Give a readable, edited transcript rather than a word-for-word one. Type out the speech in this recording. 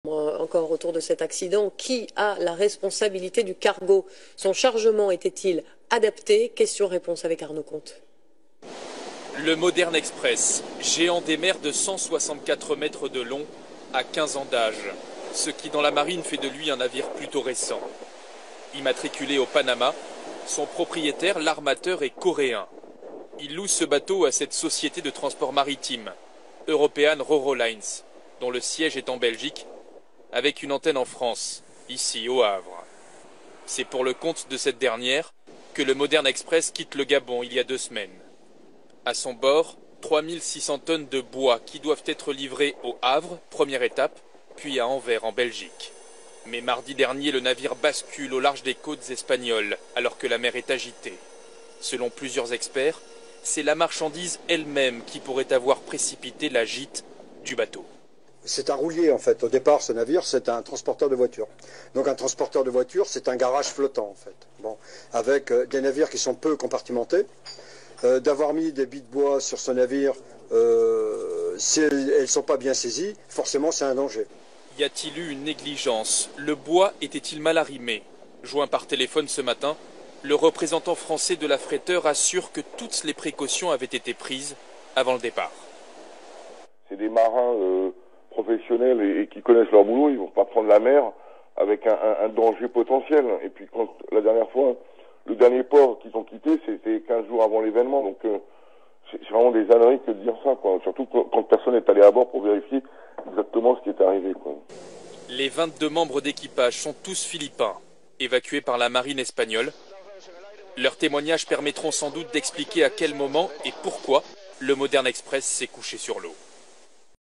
Encore autour de cet accident, qui a la responsabilité du cargo? Son chargement était-il adapté? Question-réponse avec Arnaud Comte. Le Modern Express, géant des mers de 164 mètres de long, a 15 ans d'âge, ce qui dans la marine fait de lui un navire plutôt récent. Immatriculé au Panama, son propriétaire, l'armateur, est coréen. Il loue ce bateau à cette société de transport maritime, European Ro-Ro Lines, dont le siège est en Belgique, avec une antenne en France, ici au Havre. C'est pour le compte de cette dernière que le Modern Express quitte le Gabon il y a 2 semaines. À son bord, 3600 tonnes de bois qui doivent être livrées au Havre, première étape, puis à Anvers en Belgique. Mais mardi dernier, le navire bascule au large des côtes espagnoles, alors que la mer est agitée. Selon plusieurs experts, c'est la marchandise elle-même qui pourrait avoir précipité la gîte du bateau. C'est un roulier en fait. Au départ, ce navire, c'est un transporteur de voitures. Donc un transporteur de voitures, c'est un garage flottant en fait. Bon, avec des navires qui sont peu compartimentés. D'avoir mis des billes de bois sur ce navire, si elles ne sont pas bien saisies, forcément c'est un danger. Y a-t-il eu une négligence? Le bois était-il mal arrimé? Joint par téléphone ce matin, le représentant français de l'affréteur assure que toutes les précautions avaient été prises avant le départ. C'est des marins professionnels et qui connaissent leur boulot, ils ne vont pas prendre la mer avec un danger potentiel. Et puis quand la dernière fois, le dernier port qu'ils ont quitté, c'était 15 jours avant l'événement. Donc c'est vraiment des âneries que de dire ça, quoi. Surtout quand personne n'est allé à bord pour vérifier exactement ce qui est arrivé, quoi. Les 22 membres d'équipage sont tous philippins, évacués par la marine espagnole. Leurs témoignages permettront sans doute d'expliquer à quel moment et pourquoi le Modern Express s'est couché sur l'eau.